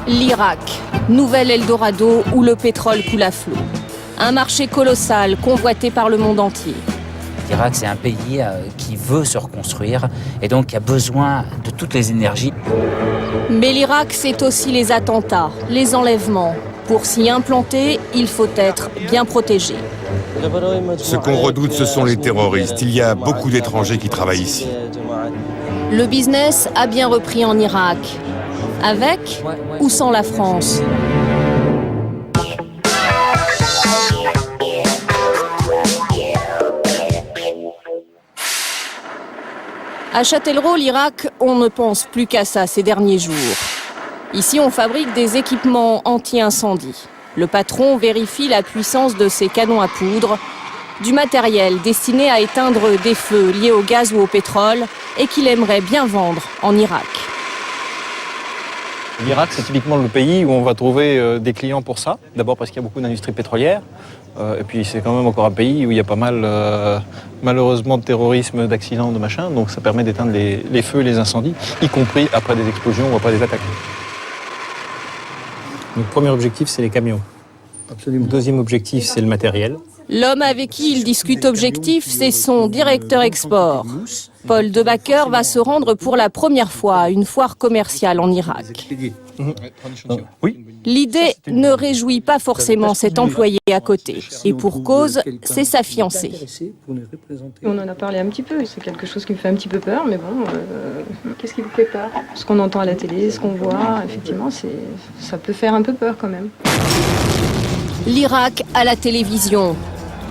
L'Irak, nouvel Eldorado où le pétrole coule à flot. Un marché colossal convoité par le monde entier. L'Irak, c'est un pays qui veut se reconstruire et donc qui a besoin de toutes les énergies. Mais l'Irak, c'est aussi les attentats, les enlèvements. Pour s'y implanter, il faut être bien protégé. Ce qu'on redoute, ce sont les terroristes. Il y a beaucoup d'étrangers qui travaillent ici. Le business a bien repris en Irak. Avec ou sans la France? À Châtellerault, l'Irak, on ne pense plus qu'à ça ces derniers jours. Ici, on fabrique des équipements anti-incendie. Le patron vérifie la puissance de ses canons à poudre, du matériel destiné à éteindre des feux liés au gaz ou au pétrole et qu'il aimerait bien vendre en Irak. L'Irak, c'est typiquement le pays où on va trouver des clients pour ça. D'abord parce qu'il y a beaucoup d'industries pétrolières. Et puis c'est quand même encore un pays où il y a pas mal, malheureusement, de terrorisme, d'accidents, de machin. Donc ça permet d'éteindre les feux et les incendies, y compris après des explosions ou après des attaques. Donc premier objectif, c'est les camions. Absolument. Deuxième objectif, c'est le matériel. L'homme avec qui il discute objectif, c'est son directeur export. Paul Debacker va se rendre pour la première fois à une foire commerciale en Irak. Oui. L'idée ne réjouit pas forcément cet employé à côté. Et pour cause, c'est sa fiancée. On en a parlé un petit peu, c'est quelque chose qui me fait un petit peu peur, mais bon, qu'est-ce qui vous fait peur? Ce qu'on entend à la télé, ce qu'on voit, effectivement, ça peut faire un peu peur quand même. L'Irak à la télévision.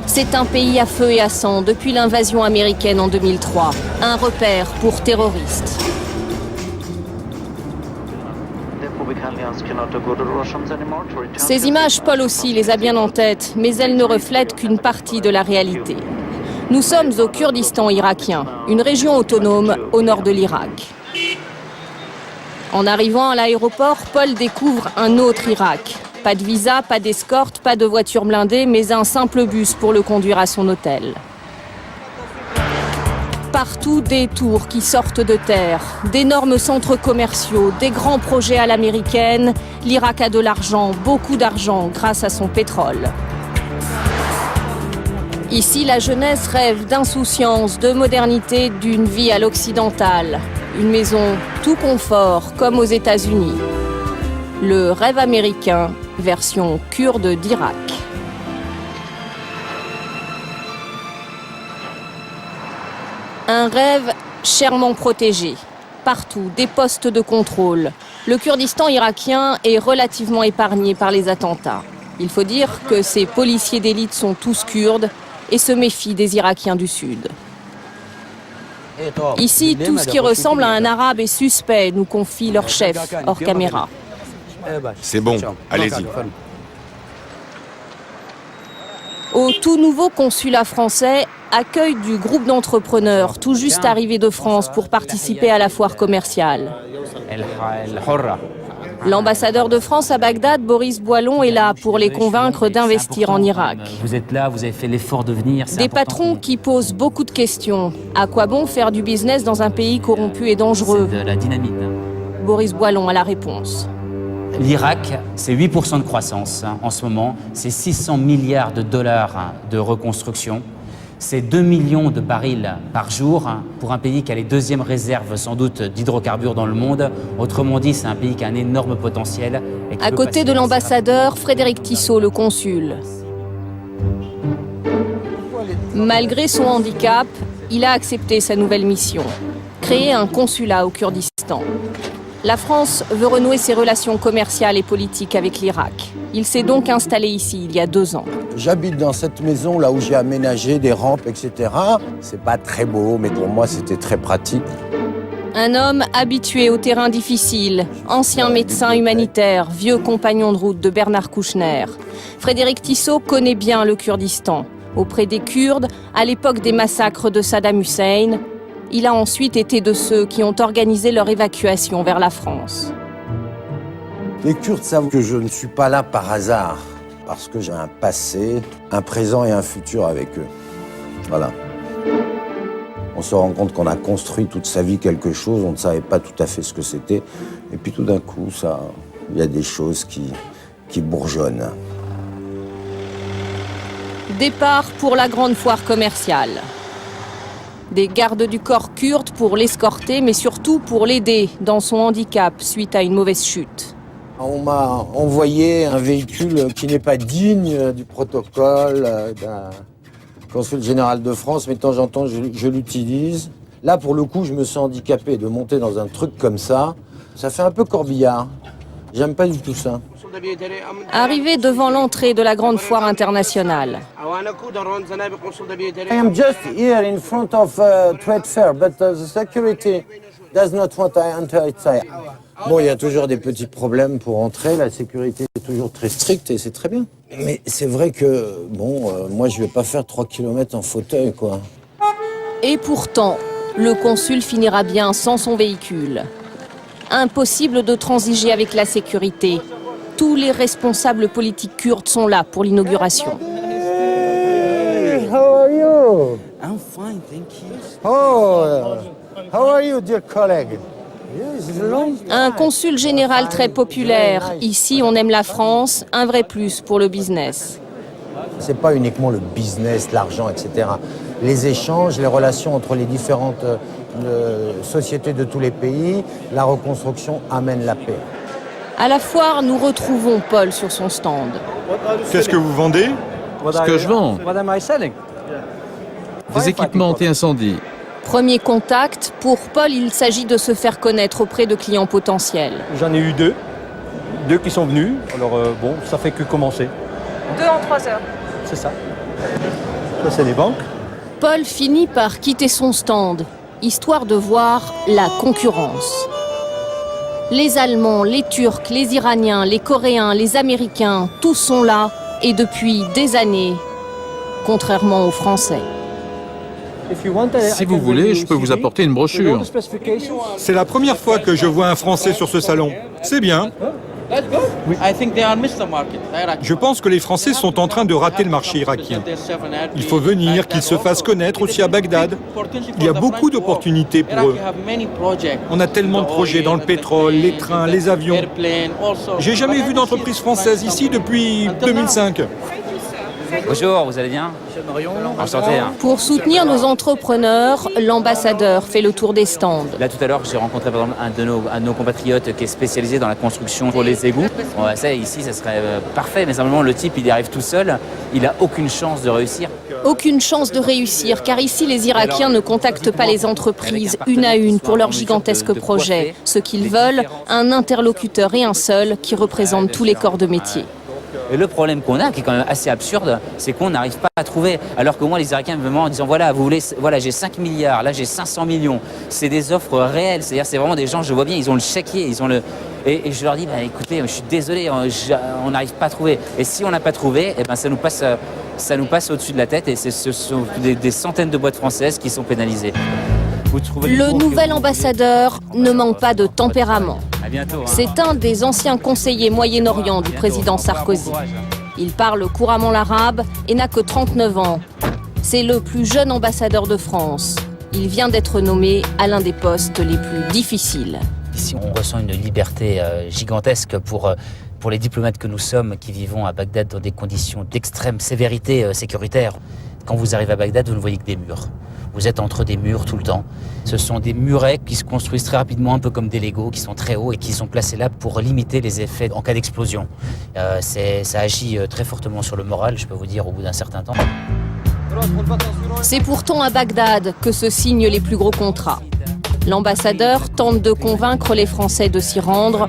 C'est un pays à feu et à sang depuis l'invasion américaine en 2003. Un repère pour terroristes. Ces images, Paul aussi les a bien en tête, mais elles ne reflètent qu'une partie de la réalité. Nous sommes au Kurdistan irakien, une région autonome au nord de l'Irak. En arrivant à l'aéroport, Paul découvre un autre Irak. Pas de visa, pas d'escorte, pas de voiture blindée, mais un simple bus pour le conduire à son hôtel. Partout, des tours qui sortent de terre, d'énormes centres commerciaux, des grands projets à l'américaine. L'Irak a de l'argent, beaucoup d'argent, grâce à son pétrole. Ici, la jeunesse rêve d'insouciance, de modernité, d'une vie à l'occidentale. Une maison tout confort, comme aux États-Unis. Le rêve américain, version kurde d'Irak. Un rêve chèrement protégé. Partout, des postes de contrôle. Le Kurdistan irakien est relativement épargné par les attentats. Il faut dire que ces policiers d'élite sont tous kurdes et se méfient des Irakiens du Sud. Ici, tout ce qui ressemble à un arabe est suspect, nous confie leur chef, hors caméra. C'est bon, allez-y. Au tout nouveau consulat français, accueil du groupe d'entrepreneurs tout juste arrivés de France pour participer à la foire commerciale. L'ambassadeur de France à Bagdad, Boris Boilon, est là pour les convaincre d'investir en Irak. Vous êtes là, vous avez fait l'effort de venir. Des patrons qui posent beaucoup de questions. À quoi bon faire du business dans un pays corrompu et dangereux? C'est de la dynamite. Boris Boilon a la réponse. L'Irak, c'est 8% de croissance en ce moment. C'est 600 milliards de dollars de reconstruction. C'est 2 millions de barils par jour pour un pays qui a les deuxièmes réserves sans doute d'hydrocarbures dans le monde. Autrement dit, c'est un pays qui a un énorme potentiel. À côté de l'ambassadeur, Frédéric Tissot, le consul. Malgré son handicap, il a accepté sa nouvelle mission. Créer un consulat au Kurdistan. La France veut renouer ses relations commerciales et politiques avec l'Irak. Il s'est donc installé ici il y a 2 ans. J'habite dans cette maison là où j'ai aménagé des rampes, etc. C'est pas très beau, mais pour moi c'était très pratique. Un homme habitué au terrain difficile, ancien médecin humanitaire, vieux compagnon de route de Bernard Kouchner. Frédéric Tissot connaît bien le Kurdistan. Auprès des Kurdes, à l'époque des massacres de Saddam Hussein, il a ensuite été de ceux qui ont organisé leur évacuation vers la France. Les Kurdes savent que je ne suis pas là par hasard, parce que j'ai un passé, un présent et un futur avec eux. Voilà. On se rend compte qu'on a construit toute sa vie quelque chose, on ne savait pas tout à fait ce que c'était, et puis tout d'un coup, ça il y a des choses qui bourgeonnent. Départ pour la grande foire commerciale. Des gardes du corps kurdes pour l'escorter, mais surtout pour l'aider dans son handicap suite à une mauvaise chute. On m'a envoyé un véhicule qui n'est pas digne du protocole d'un consul général de France, mais de temps en temps, je l'utilise. Là, pour le coup, je me sens handicapé de monter dans un truc comme ça. Ça fait un peu corbillard. J'aime pas du tout ça. Arrivé devant l'entrée de la grande foire internationale. I am just here in front of trade fair, but the security does not want I enter inside. Bon, il y a toujours des petits problèmes pour entrer. La sécurité est toujours très stricte et c'est très bien. Mais c'est vrai que, moi, je vais pas faire 3 km en fauteuil, quoi. Et pourtant, le consul finira bien sans son véhicule. Impossible de transiger avec la sécurité. Tous les responsables politiques kurdes sont là pour l'inauguration. Hey, how are you? I'm fine, thank you. Oh, how are you, dear colleague? Yes, it's long time. Un consul général très populaire. Ici, on aime la France, un vrai plus pour le business. C'est pas uniquement le business, l'argent, etc. Les échanges, les relations entre les différentes sociétés de tous les pays, la reconstruction amène la paix. À la foire, nous retrouvons Paul sur son stand. Qu'est-ce que vous vendez? Ce que je vends, des équipements anti-incendie. Premier contact, pour Paul, il s'agit de se faire connaître auprès de clients potentiels. J'en ai eu deux qui sont venus, alors ça fait que commencer. 2 en 3 heures. C'est ça. Ça, c'est les banques. Paul finit par quitter son stand, histoire de voir la concurrence. Les Allemands, les Turcs, les Iraniens, les Coréens, les Américains, tous sont là, et depuis des années, contrairement aux Français. Si vous voulez, je peux vous apporter une brochure. C'est la première fois que je vois un Français sur ce salon. C'est bien. Je pense que les Français sont en train de rater le marché irakien. Il faut venir, qu'ils se fassent connaître aussi à Bagdad. Il y a beaucoup d'opportunités pour eux. On a tellement de projets dans le pétrole, les trains, les avions. J'ai jamais vu d'entreprise française ici depuis 2005. Bonjour, vous allez bien? Enchanté. Pour soutenir nos entrepreneurs, l'ambassadeur fait le tour des stands. Là, tout à l'heure, j'ai rencontré par exemple un de nos compatriotes qui est spécialisé dans la construction pour les égouts. Bon, ça, ici, ça serait parfait, mais simplement, le type, il y arrive tout seul. Il n'a aucune chance de réussir. Aucune chance de réussir, car ici, les Irakiens ne contactent pas les entreprises une à une pour leurs gigantesques projets. Ce qu'ils veulent, un interlocuteur et un seul qui représente tous les corps de métier. Et le problème qu'on a, qui est quand même assez absurde, c'est qu'on n'arrive pas à trouver. Alors que moi, les Irakiens me demandent en disant voilà, vous voulez, voilà, j'ai 5 milliards, là j'ai 500 millions. C'est des offres réelles, c'est-à-dire c'est vraiment des gens, je vois bien, ils ont le chéquier, ils ont le. Et je leur dis écoutez, je suis désolé, on n'arrive pas à trouver. Et si on n'a pas trouvé, ça nous passe au-dessus de la tête et ce sont des centaines de boîtes françaises qui sont pénalisées. Le nouvel ambassadeur ne manque pas de tempérament. Bientôt, C'est un des anciens conseillers Moyen-Orient du président Sarkozy. Il parle couramment l'arabe et n'a que 39 ans. C'est le plus jeune ambassadeur de France. Il vient d'être nommé à l'un des postes les plus difficiles. Ici, on ressent une liberté gigantesque pour les diplomates que nous sommes, qui vivons à Bagdad dans des conditions d'extrême sévérité sécuritaire. Quand vous arrivez à Bagdad, vous ne voyez que des murs. Vous êtes entre des murs tout le temps. Ce sont des murets qui se construisent très rapidement, un peu comme des Legos, qui sont très hauts et qui sont placés là pour limiter les effets en cas d'explosion. Ça agit très fortement sur le moral, je peux vous dire, au bout d'un certain temps. C'est pourtant à Bagdad que se signent les plus gros contrats. L'ambassadeur tente de convaincre les Français de s'y rendre,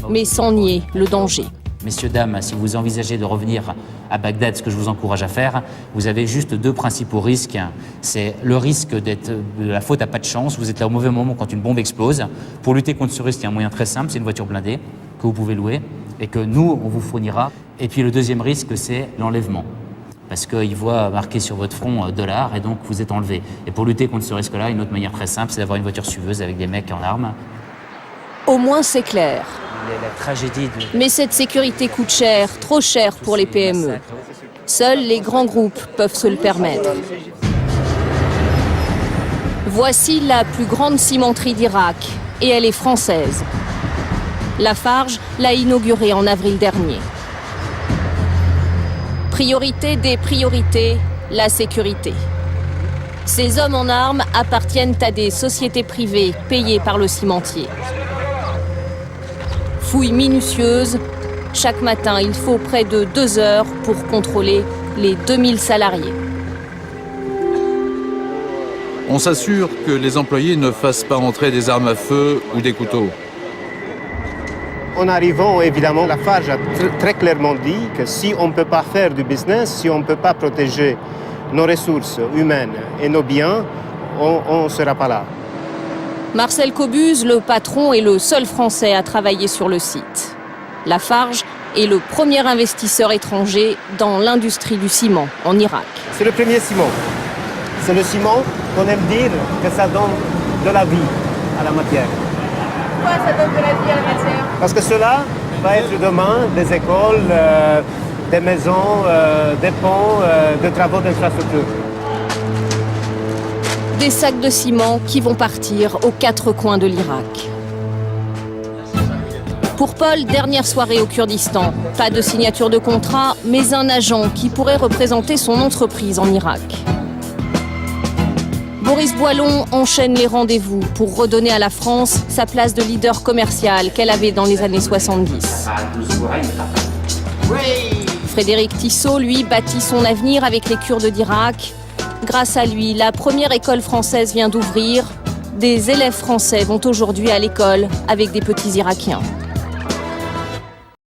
mais sans nier le danger. Messieurs, dames, si vous envisagez de revenir à Bagdad, ce que je vous encourage à faire, vous avez juste 2 principaux risques. C'est le risque d'être de la faute à pas de chance. Vous êtes là au mauvais moment quand une bombe explose. Pour lutter contre ce risque, il y a un moyen très simple, c'est une voiture blindée que vous pouvez louer et que nous, on vous fournira. Et puis le deuxième risque, c'est l'enlèvement. Parce qu'il voit marqué sur votre front $, et donc vous êtes enlevé. Et pour lutter contre ce risque-là, une autre manière très simple, c'est d'avoir une voiture suiveuse avec des mecs en armes. Au moins c'est clair. La tragédie de... Mais cette sécurité coûte cher, trop cher pour les PME. Seuls les grands groupes peuvent se le permettre. Voici la plus grande cimenterie d'Irak, et elle est française. Lafarge l'a inauguré en avril dernier. Priorité des priorités, la sécurité. Ces hommes en armes appartiennent à des sociétés privées payées par le cimentier. Fouilles minutieuses. Chaque matin, il faut près de 2 heures pour contrôler les 2000 salariés. On s'assure que les employés ne fassent pas entrer des armes à feu ou des couteaux. En arrivant, évidemment, Lafarge a très clairement dit que si on ne peut pas faire du business, si on ne peut pas protéger nos ressources humaines et nos biens, on ne sera pas là. Marcel Cobuz, le patron, est le seul Français à travailler sur le site. Lafarge est le premier investisseur étranger dans l'industrie du ciment en Irak. C'est le premier ciment. C'est le ciment qu'on aime dire que ça donne de la vie à la matière. Pourquoi ça donne de la vie à la matière? Parce que cela va être demain des écoles, des maisons, des ponts, des travaux d'infrastructure. Des sacs de ciment qui vont partir aux 4 coins de l'Irak. Pour Paul, dernière soirée au Kurdistan. Pas de signature de contrat, mais un agent qui pourrait représenter son entreprise en Irak. Boris Boilon enchaîne les rendez-vous pour redonner à la France sa place de leader commercial qu'elle avait dans les années 70. Frédéric Tissot, lui, bâtit son avenir avec les Kurdes d'Irak. Grâce à lui, la première école française vient d'ouvrir. Des élèves français vont aujourd'hui à l'école avec des petits Irakiens.